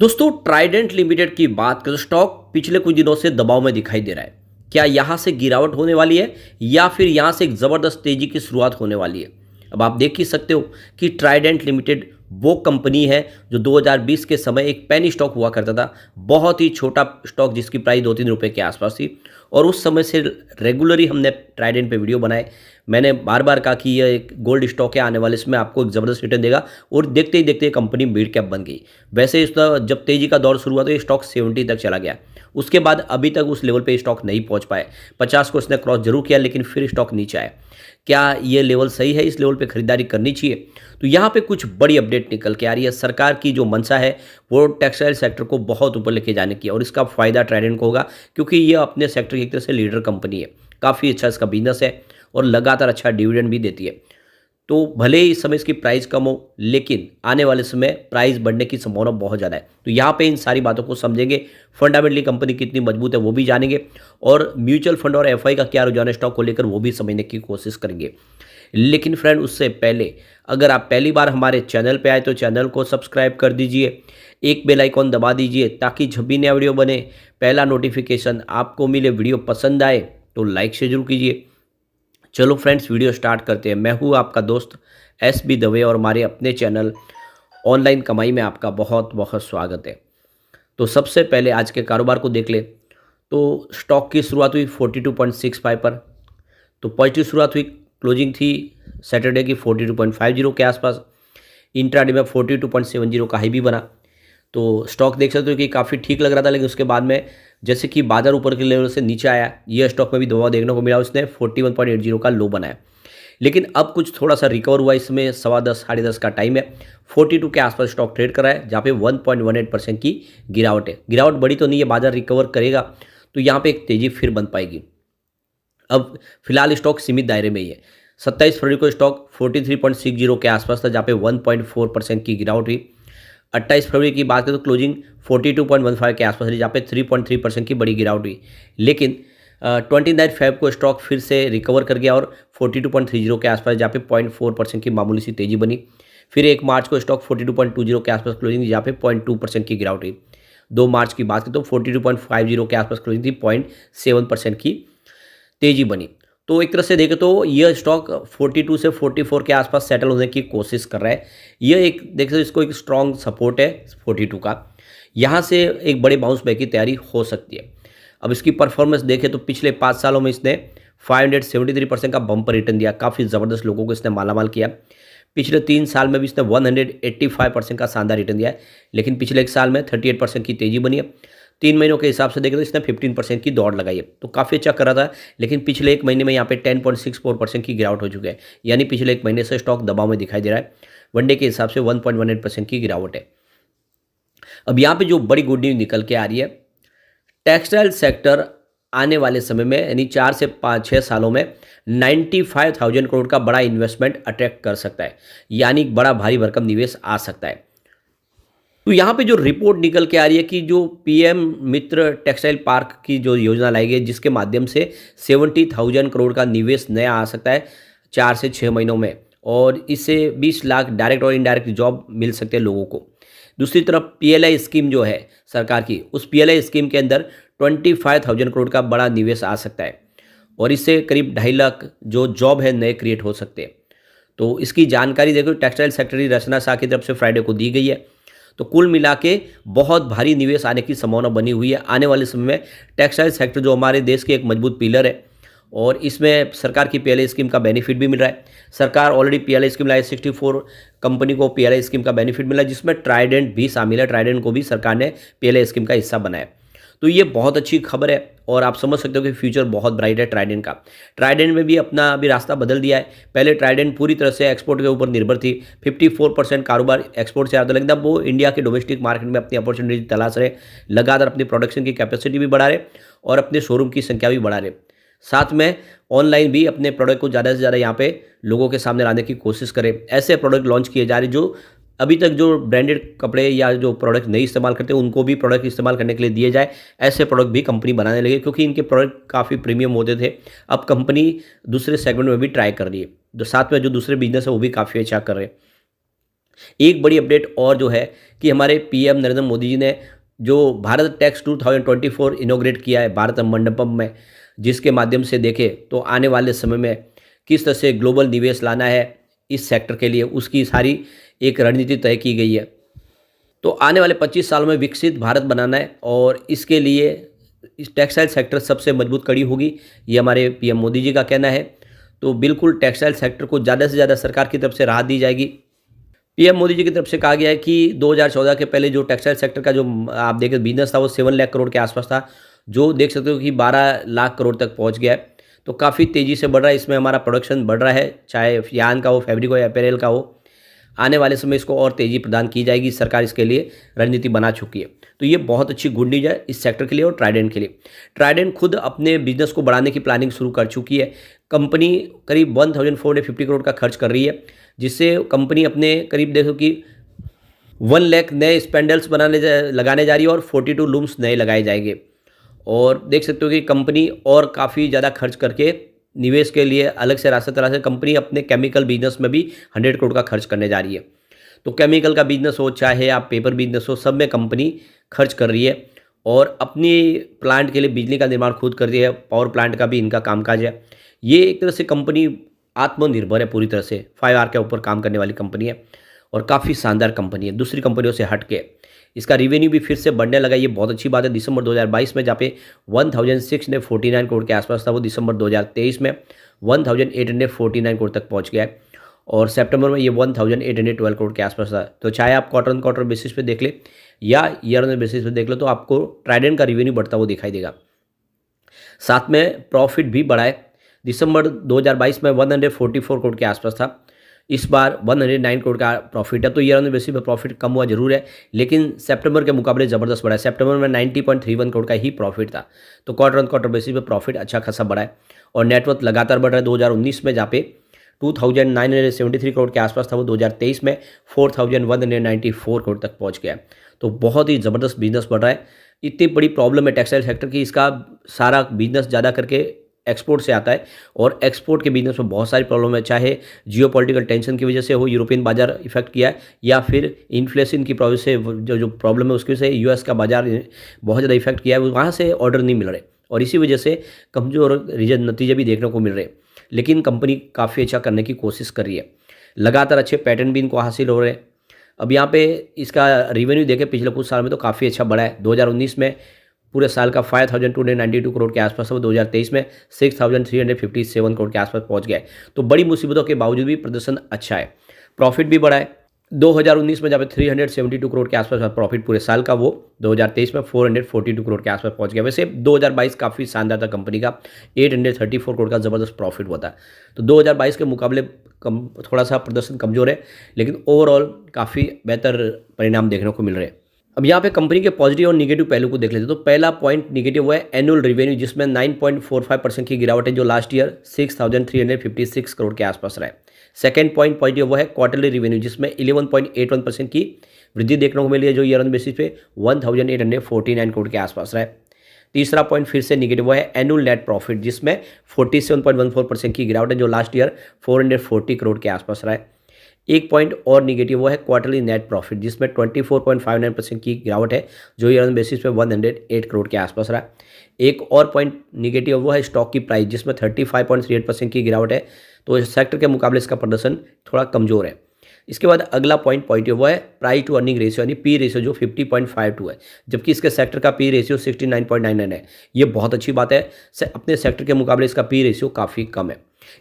दोस्तों Trident limited की बात करें तो स्टॉक पिछले कुछ दिनों से दबाव में दिखाई दे रहा है। क्या यहाँ से गिरावट होने वाली है या फिर यहाँ से एक ज़बरदस्त तेजी की शुरुआत होने वाली है? अब आप देख ही सकते हो कि ट्राइडेंट लिमिटेड वो कंपनी है जो 2020 के समय एक पेनी स्टॉक हुआ करता था। बहुत ही छोटा स्टॉक जिसकी प्राइस 2-3 रुपए के आसपास थी और उस समय से रेगुलरली हमने ट्राइडेंट पे वीडियो बनाए। मैंने बार बार कहा कि यह एक गोल्ड स्टॉक है, आने वाले इसमें आपको एक ज़बरदस्त रिटर्न देगा और देखते ही देखते कंपनी मिड कैप बन गई। वैसे इसका जब तेजी का दौर शुरू हुआ तो ये स्टॉक 70 तक चला गया। उसके बाद अभी तक उस लेवल पे स्टॉक नहीं पहुंच पाए। 50 को इसने क्रॉस जरूर किया लेकिन फिर स्टॉक नीचे आया। क्या ये लेवल सही है? इस लेवल पे खरीदारी करनी चाहिए? तो यहाँ पे कुछ बड़ी अपडेट निकल के आ रही है। सरकार की जो मंशा है वो टेक्सटाइल सेक्टर को बहुत ऊपर लेके जाने की है और इसका फायदा ट्राइडेंट को होगा क्योंकि ये अपने सेक्टर की एक तरह से लीडर कंपनी है। काफ़ी अच्छा इसका बिजनेस है और लगातार अच्छा डिविडेंड भी देती है। तो भले ही इस समय इसकी प्राइस कम हो लेकिन आने वाले समय प्राइस बढ़ने की संभावना बहुत ज़्यादा है। तो यहाँ पे इन सारी बातों को समझेंगे, फंडामेंटली कंपनी कितनी मजबूत है वो भी जानेंगे और म्यूचुअल फंड और एफआई का क्या रुझान है स्टॉक को लेकर वो भी समझने की कोशिश करेंगे। लेकिन फ्रेंड उससे पहले अगर आप पहली बार हमारे चैनल पे आए तो चैनल को सब्सक्राइब कर दीजिए, एक बेल आइकॉन दबा दीजिए ताकि जब भी नया वीडियो बने पहला नोटिफिकेशन आपको मिले। वीडियो पसंद आए तो लाइक से जरूर कीजिए। चलो फ्रेंड्स वीडियो स्टार्ट करते हैं। मैं हूँ आपका दोस्त SB दवे और हमारे अपने चैनल ऑनलाइन कमाई में आपका बहुत बहुत स्वागत है। तो सबसे पहले आज के कारोबार को देख ले तो स्टॉक की शुरुआत हुई 42.65 पर। तो पॉजिटिव शुरुआत हुई, क्लोजिंग थी सैटरडे की 42.50 के आसपास। इंट्राडे में 42.70 का हाई भी बना। तो स्टॉक देख सकते हो कि काफ़ी ठीक लग रहा था लेकिन उसके बाद में जैसे कि बाजार ऊपर के लेवल से नीचे आया, यह स्टॉक में भी दबाव देखने को मिला। उसने 41.80 का लो बनाया लेकिन अब कुछ थोड़ा सा रिकवर हुआ। इसमें 10:15 साढ़े 10 का टाइम है। 42 के आसपास स्टॉक ट्रेड कर रहा है जहाँ पे 1.18% की गिरावट है। गिरावट बड़ी तो नहीं है, बाजार रिकवर करेगा तो यहाँ पे एक तेजी फिर बन पाएगी। अब फिलहाल स्टॉक सीमित दायरे में ही है। 27 फरवरी को स्टॉक 43.60 के आसपास था जहाँ पे 1.4% की गिरावट हुई। 28 फरवरी की बात करें तो क्लोजिंग 42.15 के आसपास रही जहाँ पे 3.3% की बड़ी गिरावट हुई। लेकिन 29 फेब को स्टॉक फिर से रिकवर कर गया और 42.30 के आसपास जहाँ पे 0.4% की मामूली सी तेजी बनी। फिर 1 मार्च को स्टॉक 42.20 के आसपास क्लोजिंग जहाँ पे 0.2% की गिरावट हुई। 2 मार्च की बात करें तो 42.50 के आसपास क्लोजिंग थी, 0.7% की तेजी बनी। तो एक तरह से देखें तो यह स्टॉक 42 से 44 के आसपास सेटल होने की कोशिश कर रहा है। यह एक देख सकते इसको एक स्ट्रॉन्ग सपोर्ट है 42 का। यहाँ से एक बड़े बाउंस बैक की तैयारी हो सकती है। अब इसकी परफॉर्मेंस देखें तो पिछले 5 सालों में इसने 573% का बम्पर रिटर्न दिया। काफ़ी ज़बरदस्त लोगों को इसने मालामाल किया। पिछले 3 साल में भी इसने 185% का शानदार रिटर्न दिया है लेकिन पिछले 1 साल में 38% की तेजी बनी है। 3 महीनों के हिसाब से देखें तो इसने 15% की दौड़ लगाई है। तो काफ़ी अच्छा कर रहा था लेकिन पिछले 1 महीने में यहाँ पे 10.64% की गिरावट हो चुकी है। यानी पिछले 1 महीने से स्टॉक दबाव में दिखाई दे रहा है। वनडे के हिसाब से 1.18% की गिरावट है। अब यहाँ पे जो बड़ी गुड न्यूज़ निकल के आ रही है, टेक्सटाइल सेक्टर आने वाले समय में यानी 4 से 5-6 सालों में 95,000 करोड़ का बड़ा इन्वेस्टमेंट अट्रैक्ट कर सकता है। यानी बड़ा भारी भरकम निवेश आ सकता है। तो यहाँ पे जो रिपोर्ट निकल के आ रही है कि जो PM मित्र टेक्सटाइल पार्क की जो योजना लाई गई जिसके माध्यम से 70,000 करोड़ का निवेश नया आ सकता है 4 से 6 महीनों में और इससे 20 लाख डायरेक्ट और इनडायरेक्ट जॉब मिल सकते हैं लोगों को। दूसरी तरफ PLI स्कीम जो है सरकार की, उस PLI स्कीम के अंदर 25,000 करोड़ का बड़ा निवेश आ सकता है और इससे करीब 2.5 लाख जो जॉब है नए क्रिएट हो सकते हैं। तो इसकी जानकारी देखो टेक्सटाइल सेक्टर की रचना शाह की तरफ से फ्राइडे को दी गई है। तो कुल मिला के बहुत भारी निवेश आने की संभावना बनी हुई है आने वाले समय में। टेक्सटाइल सेक्टर जो हमारे देश के एक मजबूत पिलर है और इसमें सरकार की PLI स्कीम का बेनिफिट भी मिल रहा है। सरकार ऑलरेडी PLI स्कीम लाई, 64 कंपनी को PLI स्कीम का बेनिफिट मिला जिसमें ट्राइडेंट भी शामिल है। ट्राइडेंट को भी सरकार ने PLI स्कीम का हिस्सा बनाया। तो ये बहुत अच्छी खबर है और आप समझ सकते हो कि फ्यूचर बहुत ब्राइट है ट्राइडेंट का। ट्राइडेंट में भी अपना अभी रास्ता बदल दिया है। पहले ट्राइडेंट पूरी तरह से एक्सपोर्ट के ऊपर निर्भर थी। 54% कारोबार एक्सपोर्ट से आता था लेकिन अब वो इंडिया के डोमेस्टिक मार्केट में अपनी अपॉर्चुनिटी तलाश रहे, लगातार अपनी प्रोडक्शन की कैपेसिटी भी बढ़ा रहे और अपने शोरूम की संख्या भी बढ़ा रहे। साथ में ऑनलाइन भी अपने प्रोडक्ट को ज़्यादा से ज़्यादा यहाँ पे लोगों के सामने लाने की कोशिश करें। ऐसे प्रोडक्ट लॉन्च किए जा रहे जो अभी तक जो ब्रांडेड कपड़े या जो प्रोडक्ट नहीं इस्तेमाल करते उनको भी प्रोडक्ट इस्तेमाल करने के लिए दिए जाए। ऐसे प्रोडक्ट भी कंपनी बनाने लगे क्योंकि इनके प्रोडक्ट काफ़ी प्रीमियम होते थे। अब कंपनी दूसरे सेगमेंट में भी ट्राई कर रही है। जो साथ में जो दूसरे बिजनेस है वो भी काफ़ी अच्छा कर रहे हैं। एक बड़ी अपडेट और जो है कि हमारे पीएम नरेंद्र मोदी जी ने जो भारत टैक्स 2024 इनॉग्रेट किया है भारत मंडपम में, जिसके माध्यम से देखें तो आने वाले समय में किस तरह से ग्लोबल निवेश लाना है इस सेक्टर के लिए, उसकी सारी एक रणनीति तय की गई है। तो आने वाले 25 सालों में विकसित भारत बनाना है और इसके लिए इस टेक्सटाइल सेक्टर सबसे मजबूत कड़ी होगी, ये हमारे पीएम मोदी जी का कहना है। तो बिल्कुल टेक्सटाइल सेक्टर को ज़्यादा से ज़्यादा सरकार की तरफ से राहत दी जाएगी। पीएम मोदी जी की तरफ से कहा गया है कि 2014 के पहले जो टेक्सटाइल सेक्टर का जो आप देखें बिजनेस था वो 7 लाख करोड़ के आसपास था, जो देख सकते हो कि 12 लाख करोड़ तक पहुंच गया है। तो काफ़ी तेज़ी से बढ़ रहा है, इसमें हमारा प्रोडक्शन बढ़ रहा है, चाहे यान का हो, फैब्रिक हो या अपैरेल का हो। आने वाले समय इसको और तेज़ी प्रदान की जाएगी, सरकार इसके लिए रणनीति बना चुकी है। तो ये बहुत अच्छी गुड न्यूज़ है इस सेक्टर के लिए और ट्राइडेंट के लिए। ट्राइडेंट खुद अपने बिजनेस को बढ़ाने की प्लानिंग शुरू कर चुकी है। कंपनी करीब 1450 करोड़ का खर्च कर रही है, जिससे कंपनी अपने करीब देखो कि 1 लाख नए स्पेंडल्स लगाने जा रही है और 42 लूम्स नए लगाए जाएंगे। और देख सकते हो कि कंपनी और काफ़ी ज़्यादा खर्च करके निवेश के लिए अलग से रास्ता तलाश है। कंपनी अपने केमिकल बिजनेस में भी 100 करोड़ का खर्च करने जा रही है। तो केमिकल का बिजनेस हो चाहे आप पेपर बिजनेस हो, सब में कंपनी खर्च कर रही है और अपनी प्लांट के लिए बिजली का निर्माण खुद कर रही है। पावर प्लांट का भी इनका कामकाज है। ये एक तरह से कंपनी आत्मनिर्भर है, पूरी तरह से 5R के ऊपर काम करने वाली कंपनी है और काफ़ी शानदार कंपनी है दूसरी कंपनियों से हट के। इसका रिवेन्यू भी फिर से बढ़ने लगा, ये बहुत अच्छी बात है। दिसंबर 2022 में जहाँ पे 1649 करोड़ के आसपास था, वो दिसंबर 2023 में 1849 करोड़ तक पहुँच गया है और सितंबर में ये 1812 करोड़ के आसपास था। तो चाहे आप क्वार्टर ऑन क्वार्टर बेसिस पे देख ले या ईयर ऑन बेसिस पे देख लो, तो आपको ट्राइडेंट का रिवेन्यू बढ़ता हुआ दिखाई देगा। साथ में प्रॉफिट भी बढ़ा है। दिसंबर 2022 में 144 करोड़ के आसपास था, इस बार 109 करोड़ का प्रॉफिट है। तो ईयर ऑन बेसिस पे प्रॉफिट कम हुआ जरूर है, लेकिन सितंबर के मुकाबले ज़बरदस्त बढ़ा है। सितंबर में 90.31 करोड़ का ही प्रॉफिट था। तो क्वार्टर ऑन क्वार्टर बेसिस पे प्रॉफिट अच्छा खासा बढ़ा है और नेटवर्थ लगातार बढ़ रहा है। 2019 में जहाँ पे 2973 करोड़ के आसपास था, वो 2023 में 4194 करोड़ तक पहुँच गया। तो बहुत ही ज़बरदस्त बिजनेस बढ़ रहा है। इतनी बड़ी प्रॉब्लम है टेक्सटाइल सेक्टर की, इसका सारा बिजनेस ज़्यादा करके एक्सपोर्ट से आता है और एक्सपोर्ट के बिजनेस में बहुत सारी प्रॉब्लम है, चाहे जियोपॉलिटिकल टेंशन की वजह से हो, यूरोपियन बाजार इफेक्ट किया है, या फिर इन्फ्लेशन की प्रॉब्लम से जो प्रॉब्लम है उसकी वजह से यूएस का बाजार बहुत ज़्यादा इफेक्ट किया है, वहाँ से ऑर्डर नहीं मिल रहे और इसी वजह से कमजोर नतीजे भी देखने को मिल रहे हैं। लेकिन कंपनी काफ़ी अच्छा करने की कोशिश कर रही है, लगातार अच्छे पैटर्न भी इनको हासिल हो रहे हैं। अब यहाँ पे इसका रिवेन्यू देखें पिछले कुछ साल में तो काफ़ी अच्छा बढ़ा है। 2019 में पूरे साल का 5292 करोड़ के आसपास है, वो 2023 में 6357 करोड़ के आसपास पहुंच गया है। तो बड़ी मुसीबतों के बावजूद भी प्रदर्शन अच्छा है, प्रॉफिट भी बढ़ा है। 2019 में जब 372 करोड़ के आसपास प्रॉफिट पूरे साल का, वो 2023 में 442 करोड़ के आसपास पहुंच गया। वैसे 2022 काफ़ी शानदार था कंपनी का, 834 करोड़ का ज़बरदस्त प्रॉफिट हुआ था। तो 2022 के मुकाबले थोड़ा सा प्रदर्शन कमज़ोर है, लेकिन ओवरऑल काफ़ी बेहतर परिणाम देखने को मिल रहे हैं। अब यहाँ पे कंपनी के पॉजिटिव और निगेटिव पहलू को देख लेते हैं। तो पहला पॉइंट निगेटिव वो है एनुअल रेवेन्यू, जिसमें 9.45% की गिरावट है, जो लास्ट ईयर 6356 करोड़ के आसपास रहा है। सेकेंड पॉइंट पॉजिटिव वो है क्वार्टरली रेवेन्यू, जिसमें 11.81% की वृद्धि देखने को मिली है, जो ईयर ऑन बेसिस पे 1849 करोड़ के आसपास रहा है। तीसरा पॉइंट फिर से निगेटिव वो है एनुअल नेट प्रॉफिट, जिसमें 47.14% की गिरावट है, जो लास्ट ईयर 440 करोड़ के आसपास रहा है। एक पॉइंट और निगेटिव वो है क्वार्टरली नेट प्रॉफिट, जिसमें 24.59% की गिरावट है, जो ईयर ऑन बेसिस पे 108 करोड़ के आसपास रहा। एक और पॉइंट निगेटिव वो है स्टॉक की प्राइस, जिसमें 35.38% की गिरावट है। तो इस सेक्टर के मुकाबले इसका प्रदर्शन थोड़ा कमजोर है। इसके बाद अगला पॉइंट पॉजिटिव वो है प्राइस टू अर्निंग रेशियो, यानी पी रेशियो, जो 50.52 है, जबकि इसके सेक्टर का पी रेशियो 69.99 है। ये बहुत अच्छी बात है, अपने सेक्टर के मुकाबले इसका पी रेशियो काफ़ी कम है।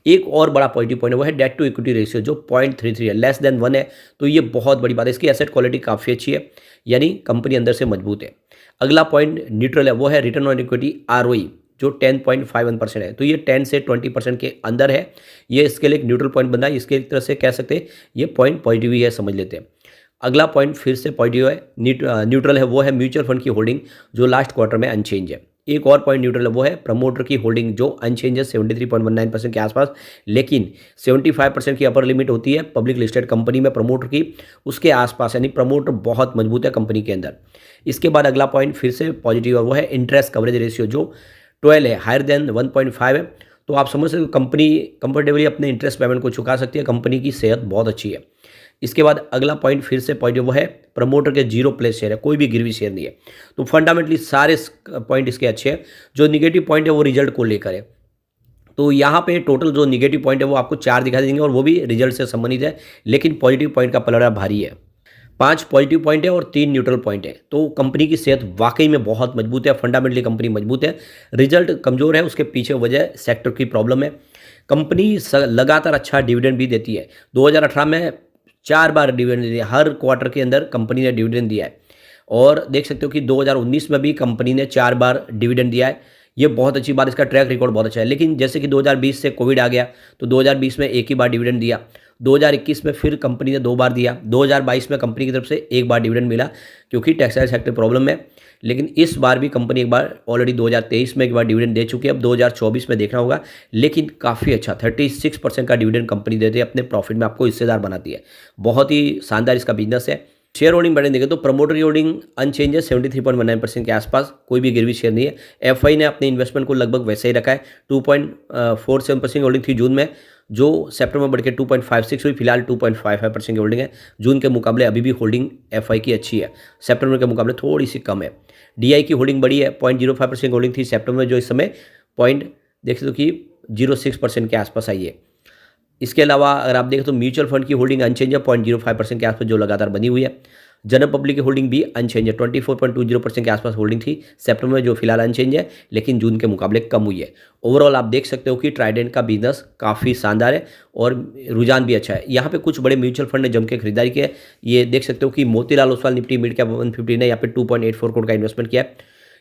एक और बड़ा पॉजिटिव पॉइंट वो है डेट टू इक्विटी रेशियो, जो 0.33 है, लेस देन 1 है। तो ये बहुत बड़ी बात है। इसकी एसेट क्वालिटी काफ़ी अच्छी है, यानी कंपनी अंदर से मजबूत है। अगला पॉइंट न्यूट्रल है, वो है रिटर्न ऑन इक्विटी आरओई, जो 10.51% है। तो ये 10 से 20% के अंदर है। ये इसके लिए एक न्यूट्रल पॉइंट बना है, इसके एक तरह से कह सकते हैं ये पॉइंट पॉजिटिव ही है, समझ लेते हैं। अगला पॉइंट फिर से पॉजिटिव है, न्यूट्रल है, वो है म्यूचुअल फंड की होल्डिंग, जो लास्ट क्वार्टर में अनचेंज है। एक और पॉइंट न्यूट्रल है, वो है प्रमोटर की होल्डिंग, जो अनचेंज है 73.19% के आसपास, लेकिन 75% की अपर लिमिट होती है पब्लिक लिस्टेड कंपनी में प्रमोटर की, उसके आसपास, यानी प्रमोटर बहुत मजबूत है कंपनी के अंदर। इसके बाद अगला पॉइंट फिर से पॉजिटिव है, वो है इंटरेस्ट कवरेज रेशियो, जो 12 है, हायर देन 1.5 है। तो आप समझ सकते हो कंपनी कंफर्टेबली अपने इंटरेस्ट पेमेंट को चुका सकती है, कंपनी की सेहत बहुत अच्छी है। इसके बाद अगला पॉइंट फिर से पॉइंट वो है प्रमोटर के जीरो प्लेस शेयर है, कोई भी गिरवी शेयर नहीं है। तो फंडामेंटली सारे पॉइंट इसके अच्छे हैं। जो निगेटिव पॉइंट है वो रिजल्ट को लेकर है। तो यहाँ पे टोटल जो निगेटिव पॉइंट है वो आपको 4 दिखा देंगे और वो भी रिजल्ट से संबंधित है, लेकिन पॉजिटिव पॉइंट का पलड़ा भारी है। 5 पॉजिटिव पॉइंट है और 3 न्यूट्रल पॉइंट है। तो कंपनी की सेहत वाकई में बहुत मजबूत है, फंडामेंटली कंपनी मजबूत है। रिजल्ट कमजोर है, उसके पीछे वजह सेक्टर की प्रॉब्लम है। कंपनी लगातार अच्छा डिविडेंड भी देती है। 2018 में 4 बार डिविडेंड दिया, हर क्वार्टर के अंदर कंपनी ने डिविडेंड दिया है। और देख सकते हो कि 2019 में भी कंपनी ने 4 बार डिविडेंड दिया है। ये बहुत अच्छी बात, इसका ट्रैक रिकॉर्ड बहुत अच्छा है। लेकिन जैसे कि 2020 से कोविड आ गया, तो 2020 में एक ही बार डिविडेंड दिया। 2021 में फिर कंपनी ने 2 बार दिया। 2022 में कंपनी की तरफ से 1 बार डिविडेंड मिला, क्योंकि टेक्सटाइल सेक्टर प्रॉब्लम है। लेकिन इस बार भी कंपनी एक बार ऑलरेडी 2023 में एक बार डिविडेंड दे चुकी है। अब 2024 में देखना होगा, लेकिन काफ़ी अच्छा 36% का डिविडेंड कंपनी देती है, अपने प्रॉफिट में आपको हिस्सेदार बनाती है। बहुत ही शानदार इसका बिजनेस है। शेयर होल्डिंग बढ़ने देंगे तो प्रमोटर की होल्डिंग अनचेंज है, 73.19% के आसपास, कोई भी गिरवी शेयर नहीं है। एफआई ने अपने इन्वेस्टमेंट को लगभग वैसे ही रखा है। 2.47% होल्डिंग थी जून में, जो सितंबर में बढ़ के 2.56 हुई। फिलहाल 2.55% की होल्डिंग है। जून के मुकाबले अभी भी होल्डिंग एफआई की अच्छी है, सितंबर के मुकाबले थोड़ी सी कम है। डीआई की होल्डिंग बढ़ी है, 0.05% होल्डिंग थी सितंबर में, जो इस समय पॉइंट देख सकते हो कि 0.6% के आसपास आई है। इसके अलावा अगर आप देखें तो म्यूचुअल फंड की होल्डिंग अनचेंज है, 0.05% के आसपास, जो लगातार बनी हुई है। जनरल पब्लिक की होल्डिंग भी अनचेंज है, 24.20% के आसपास होल्डिंग थी सितंबर में, जो फिलहाल अनचेंज है, लेकिन जून के मुकाबले कम हुई है। ओवरऑल आप देख सकते हो कि ट्राइडेंट का बिजनेस काफ़ी शानदार है और रुझान भी अच्छा है। यहाँ पे कुछ बड़े म्यूचुअल फंड ने जम के खरीदारी की है। ये देख सकते हो कि Motilal Oswal Nifty mid cap 150 ने यहाँ पे 2.84 करोड़ का इन्वेस्टमेंट किया है।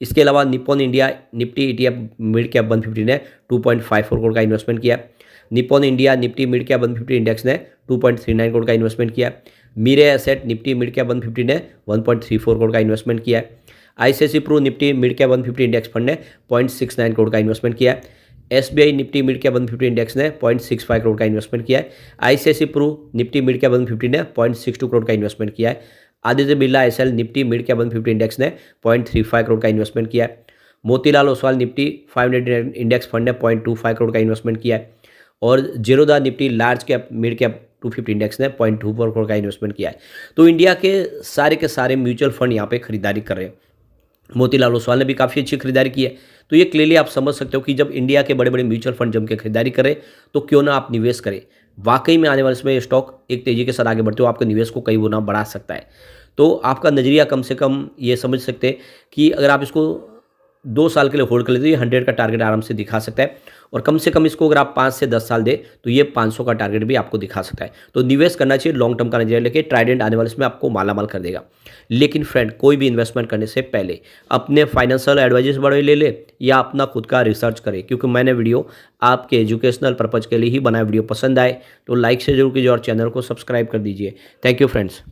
इसके अलावा Nippon India Nifty ETF mid cap 150 ने 2.54 करोड़ का इन्वेस्टमेंट किया है। Nippon India Nifty mid cap 150 index ने 2.39 करोड़ का इन्वेस्टमेंट किया है। Mirae asset Nifty mid cap 150 ने 1.34 करोड़ का इन्वेस्टमेंट किया है। ICICI Pru Nifty mid cap 150 index fund ने 0.69 करोड़ का इन्वेस्टमेंट किया है। SBI Nifty mid cap 150 index ने 0.65 करोड़ का इन्वेस्टमेंट किया है। ICICI Pru Nifty mid cap 150 ने 0.62 करोड़ का इन्वेस्टमेंट किया है। Aditya Birla SL Nifty mid cap 150 index ने 0.35 करोड़ का इन्वेस्टमेंट किया है। Motilal Oswal Nifty 500 index fund ने 0.25 करोड़ का इन्वेस्टमेंट किया है। और Zerodha Nifty large cap mid cap 250 index ने 0.24 करोड़ का इन्वेस्टमेंट किया है। तो इंडिया के सारे म्यूचुअल फंड यहाँ पे खरीदारी कर रहे हैं। मोतीलाल ओसवाल ने भी काफ़ी अच्छी खरीदारी की है। तो ये क्लियरली आप समझ सकते हो कि जब इंडिया के बड़े बड़े म्यूचुअल फंड जम के खरीदारी करें, तो क्यों ना आप निवेश करें। वाकई में आने वाले समय ये स्टॉक एक तेजी के साथ आगे बढ़ते हो, आपके निवेश को कई गुना बढ़ा सकता है। तो आपका नजरिया कम से कम ये समझ सकते हैं कि अगर आप इसको 2 साल के लिए होल्ड कर लेते हैं, 100 का टारगेट आराम से दिखा सकता है। और कम से कम इसको अगर आप 5 से 10 साल दे तो ये 500 का टारगेट भी आपको दिखा सकता है। तो निवेश करना चाहिए, लॉन्ग टर्म का नजरिया लेके। ट्राइडेंट आने वाले इसमें आपको मालामाल कर देगा। लेकिन फ्रेंड, कोई भी इन्वेस्टमेंट करने से पहले अपने फाइनेंशियल एडवाइजर्स बड़े ले ले या अपना खुद का रिसर्च करें, क्योंकि मैंने वीडियो आपके एजुकेशनल पर्पज के लिए ही बनाया। वीडियो पसंद आए तो लाइक से जरूर कीजिए और चैनल को सब्सक्राइब कर दीजिए। Thank you friends.